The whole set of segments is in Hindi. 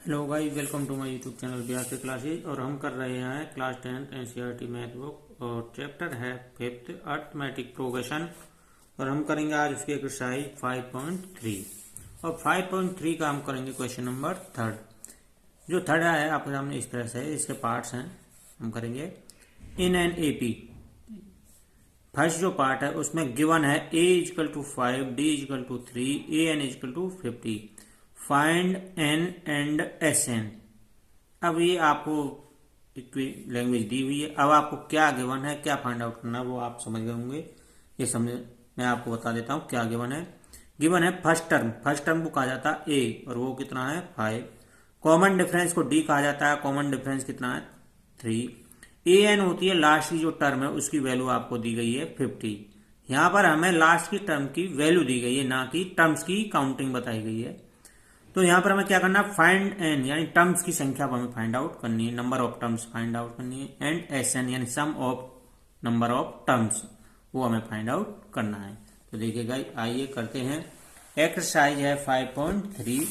Hello guys, welcome to my YouTube channel Bihar के क्लासेज। और हम कर रहे हैं क्लास 10 एनसीईआरटी मैथ बुक और चैप्टर है 5th अरिथमेटिक प्रोग्रेशन। और हम करेंगे आज उसकी एक्सरसाइज 5.3 और 5.3 का हम करेंगे क्वेश्चन नंबर 3rd। जो थर्ड है आपके सामने इस तरह से है, इसके पार्ट्स हैं। हम करेंगे इन एन एपी। फर्स्ट जो पार्ट है उसमें गिवन है a equal to 5, d equal to 3, a n equal to 50। Find n and s n. अब ये आपको लैंग्वेज दी हुई है। अब आपको क्या गिवन है, क्या फाइंड आउट करना है वो आप समझ गए होंगे। ये समझ मैं आपको बता देता हूँ क्या गिवन है। गिवन है फर्स्ट टर्म को कहा जाता है a और वो कितना है 5। कॉमन डिफरेंस को d कहा जाता है, कॉमन डिफरेंस कितना है 3। ए एन होती है लास्ट की जो टर्म है उसकी वैल्यू आपको दी गई है 50। यहां पर हमें लास्ट की टर्म की वैल्यू दी गई है, ना कि टर्म्स की काउंटिंग बताई गई है। तो यहां पर हमें क्या करना है, फाइंड एन यानी टर्म्स की संख्या हमें फाइंड आउट करनी है, number of terms find out करनी है। एंड एस एन यानी सम ऑफ नंबर ऑफ टर्म्स वो हमें फाइंड आउट करना है। तो देखिएगा, आइए करते हैं। एक्सरसाइज है 5.3।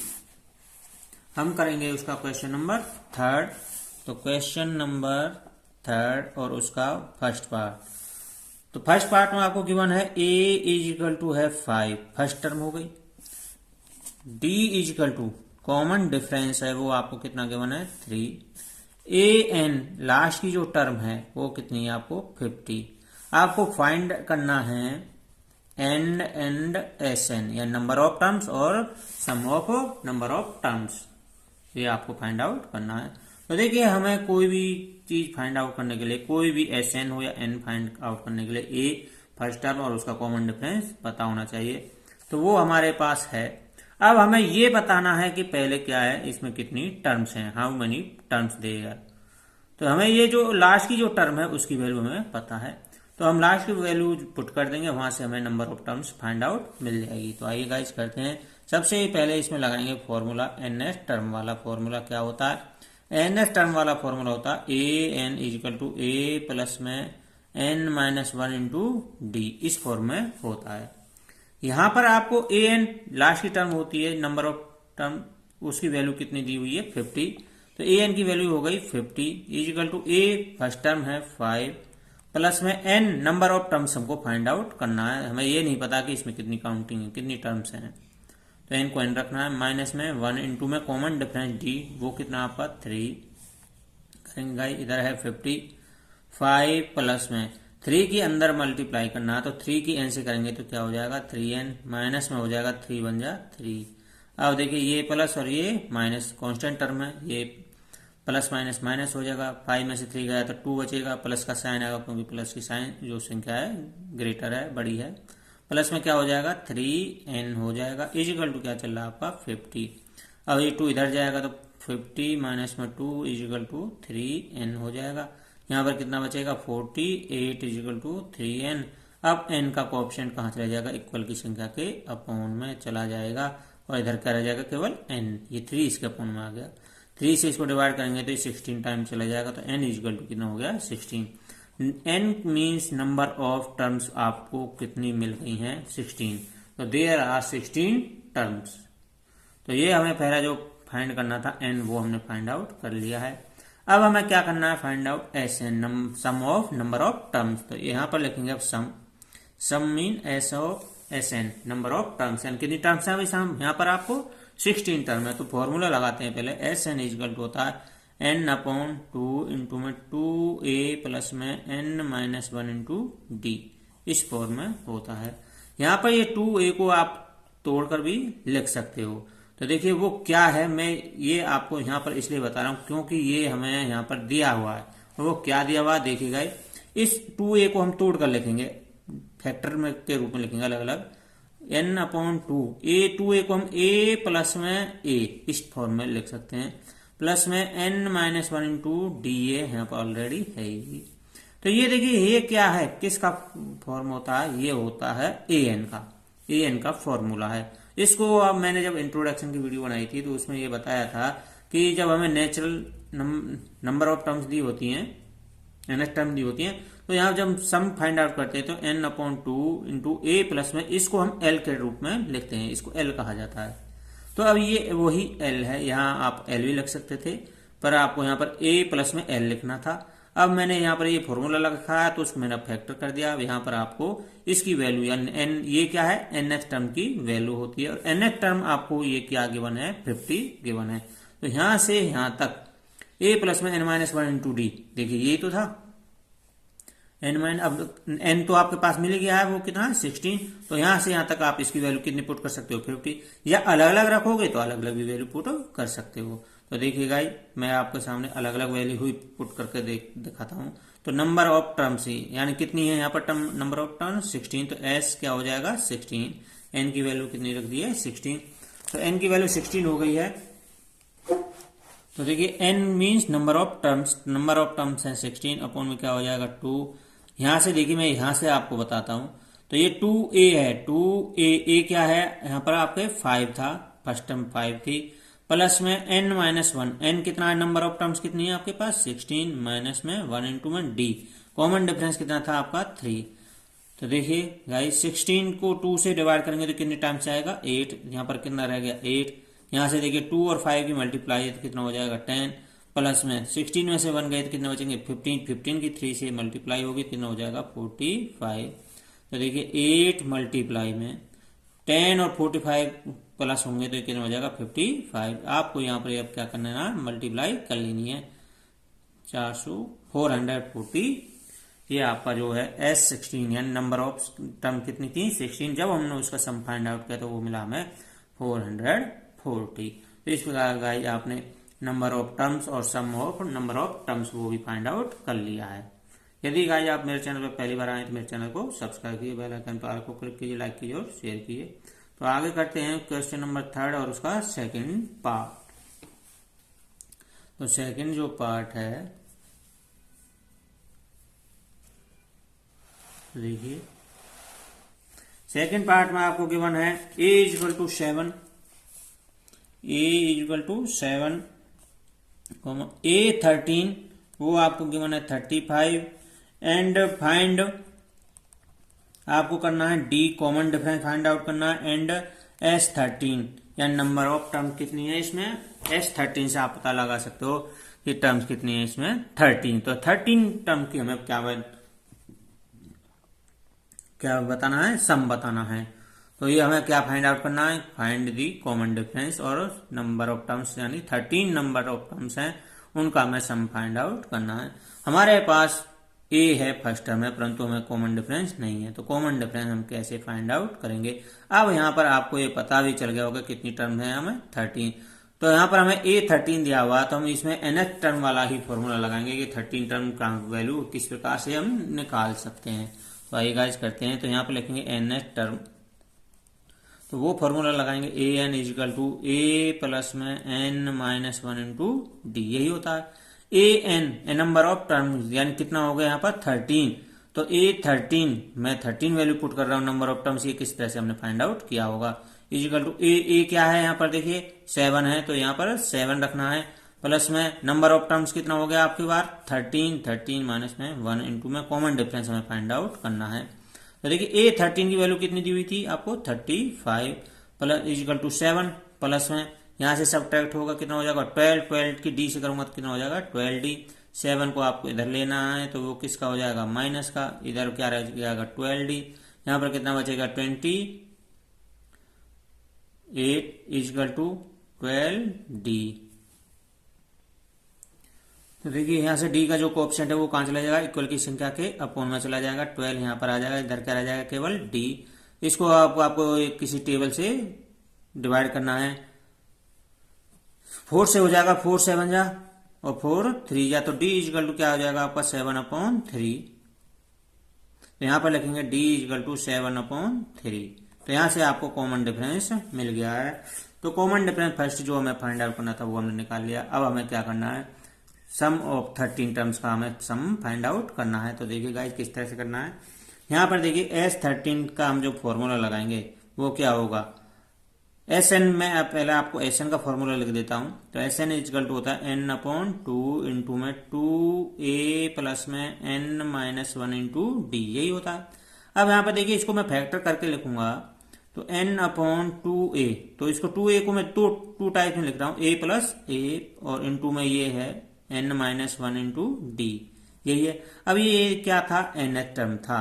हम करेंगे उसका क्वेश्चन नंबर 3rd। तो क्वेश्चन नंबर 3rd और उसका फर्स्ट पार्ट। तो फर्स्ट पार्ट में आपको गिवन है a इज इक्वल टू है 5, फर्स्ट टर्म हो गई। d is equal to common difference है वो आपको कितना गिवन है 3। a n लास्ट की जो टर्म है वो कितनी है आपको 50। आपको फाइंड करना है एंड एंड एस एन या नंबर ऑफ टर्म्स और सम ऑफ नंबर ऑफ टर्म्स, ये आपको फाइंड आउट करना है। तो देखिए, हमें कोई भी चीज फाइंड आउट करने के लिए, कोई भी एस एन हो या एन फाइंड आउट करने के लिए ए फर्स्ट टर्म और उसका कॉमन डिफरेंस पता होना चाहिए। तो वो हमारे पास है। अब हमें ये बताना है कि पहले क्या है, इसमें कितनी टर्म्स हैं, हाउ मेनी टर्म्स देगा। तो हमें ये जो लास्ट की जो टर्म है उसकी वैल्यू हमें पता है। तो हम लास्ट की वैल्यू पुट कर देंगे, वहां से हमें number of terms find out मिल जाएगी। तो आइए गाइस करते हैं। सबसे पहले इसमें लगाएंगे फॉर्मूला एन एस टर्म वाला। फॉर्मूला क्या होता है, एन एस टर्म वाला फॉर्मूला होता है A N is equal to A plus में एन माइनस 1 इंटू डी, इस फॉर्म में होता है। यहां पर आपको ए एन लास्ट की टर्म होती है, नंबर ऑफ टर्म उसकी वैल्यू कितनी दी हुई है 50। तो ए एन की वैल्यू हो गई 50 equal to a first term है 5 प्लस में एन नंबर ऑफ टर्म्स हमको फाइंड आउट करना है। हमें ये नहीं पता कि इसमें कितनी काउंटिंग है, कितनी टर्म्स हैं। तो एन को एन रखना है, माइनस में 1 इंटू में कॉमन डिफरेंस डी वो कितना आपका 3 करेंगे। इधर है 50, 5 प्लस में 3 की अंदर मल्टीप्लाई करना है। तो 3 की एन से करेंगे तो क्या हो जाएगा 3n, माइनस में हो जाएगा 3 बन जा 3। अब देखिए, ये प्लस और ये माइनस कांस्टेंट टर्म है, ये प्लस माइनस माइनस हो जाएगा। 5 में से 3 गया तो 2 बचेगा, प्लस का साइन आएगा क्योंकि प्लस की साइन जो संख्या है ग्रेटर है, बड़ी है। प्लस में क्या हो जाएगा 3n हो जाएगा इजिकल टू क्या चल रहा है आपका 50। अब ये 2 इधर जाएगा तो 50 माइनस में 2 इजिकल टू 3n हो जाएगा। यहाँ पर कितना बचेगा 48 इजिकल टू 3n। अब n का कोएफिशिएंट कहाँ चला जाएगा, इक्वल की संख्या के अपॉन में चला जाएगा और इधर क्या रह जाएगा केवल n। ये 3 इसके अपॉन में आ गया। 3 से इसको डिवाइड करेंगे तो 16 टाइम चला जाएगा। तो n इजिकल टू कितना हो गया 16। n means number of terms आपको कितनी मिल गई हैं 16। तो देयर आर 16 टर्म्स। तो ये हमें पहला जो फाइंड करना था n, वो हमने फाइंड आउट कर लिया है। अब हमें क्या करना है, find out S N, sum of number of terms. तो यहाँ पर लिखेंगे अब sum mean S of S N number of terms. N कितनी टर्म्स है भाई साहब, यहाँ पर आपको 16 टर्म है। तो फॉर्मूला लगाते हैं पहले। एस एन इजकल टू होता है n अपॉन 2 इंटू में 2a प्लस में n माइनस 1 इंटू डी, इस फॉर्म में होता है। यहाँ पर ये 2a को आप तोड़कर भी लिख सकते हो। तो देखिए वो क्या है, मैं ये आपको यहाँ पर इसलिए बता रहा हूँ क्योंकि ये हमें यहाँ पर दिया हुआ है। और वो क्या दिया हुआ है देखिएगा, इस 2a को हम तोड़ कर लिखेंगे, फैक्टर में के रूप में लिखेंगे अलग अलग। n अपॉन 2a को हम a प्लस में a इस फॉर्म में लिख सकते हैं, प्लस में n minus 1 into D A यहाँ पर ऑलरेडी है ही। तो ये देखिए ये क्या है, किसका फॉर्म होता है, ये होता है ए एन का फॉर्मूला है। इसको अब मैंने जब इंट्रोडक्शन की वीडियो बनाई थी तो उसमें ये बताया था कि जब हमें नेचुरल नंबर ऑफ टर्म्स दी होती हैं, एनएस टर्म दी होती हैं, तो यहाँ जब सम फाइंड आउट करते हैं तो n अपॉन 2 इंटू ए प्लस में इसको हम l के रूप में लिखते हैं, इसको l कहा जाता है। तो अब ये वही एल है, यहाँ आप एल भी लिख सकते थे, पर आपको यहाँ पर ए प्लस में एल लिखना था। अब मैंने यहाँ पर ये फॉर्मूला लिखा है तो उसको मैंने फैक्टर कर दिया। अब यहाँ पर आपको इसकी वैल्यू यानी एन, ये क्या है, nth टर्म की वैल्यू होती है, और nth टर्म आपको ये क्या गिवन है, 50 गिवन है। तो यहाँ से यहाँ तक a प्लस में n-1 इंटू डी, देखिए यही तो था अब n तो आपके पास मिल गया है, वो कितना है 16। तो यहाँ से यहाँ तक आप इसकी वैल्यू कितनी पुट कर सकते हो, 50, या अलग अलग रखोगे तो अलग अलग भी वैल्यू पुट कर सकते हो। तो देखिए गाइस, मैं आपके सामने अलग अलग वैल्यू हुई पुट करके दिखाता हूँ। तो नंबर ऑफ टर्म्स ही यानी कितनी है यहाँ पर टर्म, नंबर ऑफ टर्म 16, तो s क्या हो जाएगा 16, n की वैल्यू कितनी रख दी है 16, तो n की वैल्यू 16 हो गई है। तो देखिए n means number of terms है 16, अपॉन में क्या हो जाएगा 2। यहां से देखिए मैं यहां से आपको बताता हूं, तो ये 2a है, 2a क्या है यहाँ पर आपके 5 था, फर्स्ट टर्म 5 थी, प्लस में n-1, n कितना है, नंबर ऑफ टर्म्स कितनी है आपके पास 16, माइनस में 1 इंटू में d, कॉमन डिफरेंस कितना था आपका 3। तो देखिए गाइस 16 को 2 से डिवाइड करेंगे तो कितने टाइम्स आएगा 8, यहाँ पर कितना रह गया 8, यहाँ से देखिए 2 और 5 की मल्टीप्लाई तो कितना हो जाएगा 10, प्लस में 16 में से 1 गए तो कितने बचेंगे 15 की 3 से मल्टीप्लाई होगी कितना हो जाएगा 45। तो देखिए 8 मल्टीप्लाई में 10 और 45 प्लस होंगे तो कितना हो जाएगा 55। आपको यहाँ पर अब क्या करना है ना, मल्टीप्लाई कर लेनी है 440, ये आपका जो है S16 यानी नंबर ऑफ टर्म कितनी थी 16, जब हमने उसका सम फाइंड आउट किया तो वो मिला हमें 440। तो इस प्रकार गाइस आपने नंबर ऑफ टर्म्स और सम ऑफ नंबर ऑफ टर्म्स वो भी फाइंड आउट कर लिया है। यदि गाइस आप मेरे चैनल पर पहली बार आए तो मेरे चैनल को सब्सक्राइब कीजिए, बेल आइकन पर को क्लिक कीजिए, लाइक कीजिए और शेयर कीजिए। तो आगे करते हैं क्वेश्चन नंबर 3 और उसका सेकंड पार्ट। तो सेकंड जो पार्ट है देखिए, सेकंड पार्ट में आपको गिवन है a इक्वल टू 7, a13 वो आपको गिवन है 35, एंड फाइंड आपको करना है d common difference find out करना है, एंड S13 या नंबर ऑफ टर्म कितनी है इसमें, S13 से आप पता लगा सकते हो कि टर्म्स कितनी है इसमें 13। तो 13 टर्म की हमें क्या बताना है, सम बताना है। तो ये हमें क्या फाइंड आउट करना है, फाइंड दी कॉमन डिफरेंस और नंबर ऑफ टर्म्स यानी 13 नंबर ऑफ टर्म्स हैं उनका हमें सम फाइंड आउट करना है। हमारे पास a है फर्स्ट टर्म है, परंतु हमें कॉमन डिफरेंस नहीं है, तो कॉमन डिफरेंस हम कैसे फाइंड आउट करेंगे। अब यहाँ पर आपको ये पता भी चल गया होगा कितनी टर्म है हमें 13। तो यहाँ पर हमें a13 दिया हुआ, तो हम इसमें nth टर्म वाला ही फॉर्मूला लगाएंगे कि 13 टर्म का वैल्यू किस प्रकार से हम निकाल सकते हैं। तो आइए गाइस करते हैं। तो यहाँ पर लिखेंगे nth टर्म, तो वो फॉर्मूला लगाएंगे an equal to a plus में n-1 इंटू डी, यही होता है an नंबर ऑफ टर्म यानी कितना हो गया यहाँ पर 13। तो a13 मैं 13 वैल्यू पुट कर रहा हूँ नंबर ऑफ टर्म्स, ये किस तरह से हमने फाइंड आउट किया होगा। इजिकल टू a क्या है यहाँ पर देखिए 7 है, तो यहाँ पर 7 रखना है, प्लस में नंबर ऑफ टर्म्स कितना हो गया आपकी बार 13 माइनस में 1 इंटू में कॉमन डिफरेंस हमें फाइंड आउट करना है। तो देखिए a13 की वैल्यू कितनी दी हुई थी आपको 35 प्लस इजिकल टू 7, प्लस में यहाँ से सब्ट्रैक्ट होगा कितना हो जाएगा 12 की डी से करूंगा तो कितना हो जाएगा 12d। 7 को आपको इधर लेना है तो वो किसका हो जाएगा माइनस का, इधर क्या रह जाएगा 12d, यहाँ पर कितना बचेगा 28 इजिकल टू 12d। तो देखिए यहाँ से d का जो कोएफिशिएंट है वो कहाँ चला जाएगा, इक्वल की संख्या के अपॉन में चला जाएगा, 12 यहाँ पर आ जाएगा, इधर क्या रह जाएगा केवल d। इसको आपको किसी टेबल से डिवाइड करना है, 4 से हो जाएगा 4 7 जा और 4 3 जा, तो d इजिकल टू क्या हो जाएगा आपका 7/3। तो यहाँ पर लिखेंगे d इजिकल टू 7/3। तो यहाँ से आपको कॉमन डिफरेंस मिल गया है। तो कॉमन डिफरेंस फर्स्ट जो हमें फाइंड आउट करना था वो हमने निकाल लिया। अब हमें क्या करना है, सम ऑफ 13 टर्म्स का हमें सम फाइंड आउट करना है। तो देखिए गाइस किस तरह से करना है, यहाँ पर देखिए S13 का हम जो फॉर्मूला लगाएंगे वो क्या होगा, Sn में पहले आपको Sn का फॉर्मूला लिख देता हूं। तो Sn इजिकल टू होता है n/2 इंटू में 2a प्लस में n-1 इंटू डी, यही होता है। अब यहाँ पर देखिए इसको मैं फैक्टर करके लिखूंगा, तो n अपॉन 2a, तो इसको 2a को मैं टू टाइप में लिख रहा हूं, a प्लस a और इनटू में ये है n माइनस 1 इंटू डी, यही है। अब ये क्या था, nth टर्म था,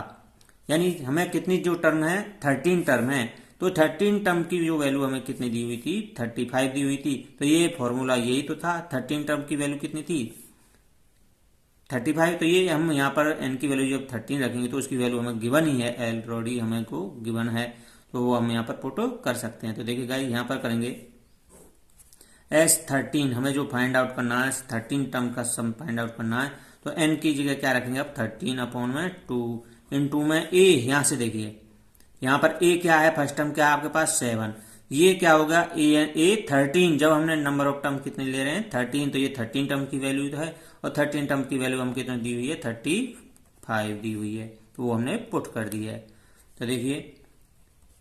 यानी हमें कितनी जो टर्म है 13 टर्म है, तो 13 टर्म की जो वैल्यू हमें कितनी दी हुई थी 35 दी हुई थी। तो ये फॉर्मूला यही तो था, 13 टर्म की वैल्यू कितनी थी 35। तो ये हम यहाँ पर n की वैल्यू जब 13 रखेंगे तो उसकी वैल्यू हमें गिवन ही है, ऑलरेडी हमें को गिवन है, तो वो हम यहाँ पर पुट कर सकते हैं। तो देखिए गाइस यहाँ पर करेंगे S13, हमें जो फाइंड आउट करना है 13 टर्म का सम फाइंड आउट करना है, तो n की जगह क्या रखेंगे अब 13 अपॉन में 2 इंटू में a, यहाँ से देखिए यहाँ पर a क्या है, फर्स्ट टर्म क्या है आपके पास 7, ये क्या होगा a 13, जब हमने नंबर ऑफ टर्म कितने ले रहे हैं 13, तो ये 13 टर्म की वैल्यू तो है, और 13 टर्म की वैल्यू हम कितने दी हुई है 35 दी हुई है, तो वो हमने पुट कर दी है। तो देखिए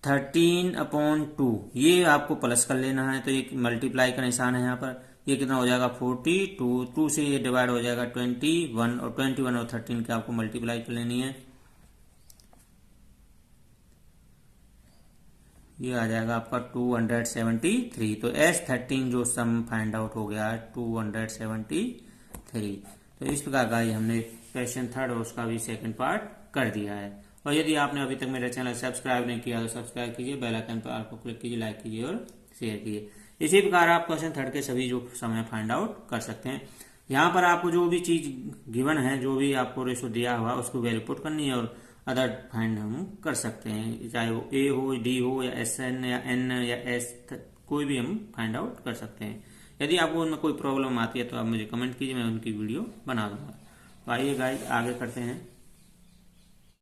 13 अपॉन 2, ये आपको प्लस कर लेना है, तो ये मल्टीप्लाई का निशान है यहाँ पर, ये कितना हो जाएगा 42, 2 से ये डिवाइड हो जाएगा 21, और 21 और 13 के आपको मल्टीप्लाई कर लेनी है, ये आ जाएगा आपका 273। तो S13 जो सम फाइंड आउट हो गया है 273। तो इस प्रकार का हमने क्वेश्चन थर्ड और उसका भी सेकंड पार्ट कर दिया है। और यदि आपने अभी तक मेरा चैनल सब्सक्राइब नहीं किया तो सब्सक्राइब कीजिए, बेल आइकन पर आपको क्लिक कीजिए, लाइक कीजिए और शेयर कीजिए। इसी प्रकार आप क्वेश्चन थर्ड के सभी जो समय फाइंड आउट कर सकते हैं। यहाँ पर आपको जो भी चीज गिवन है, जो भी आपको रेशो दिया हुआ उसको वैल्यू पुट करनी है, और अदर फाइंड हम कर सकते हैं, चाहे वो ए हो, डी हो, या एस एन या एन या एस, कोई भी हम फाइंड आउट कर सकते हैं। यदि आपको उनमें कोई प्रॉब्लम आती है तो आप मुझे कमेंट कीजिए, मैं उनकी वीडियो बना दूंगा। तो आइए गाइस आगे करते हैं।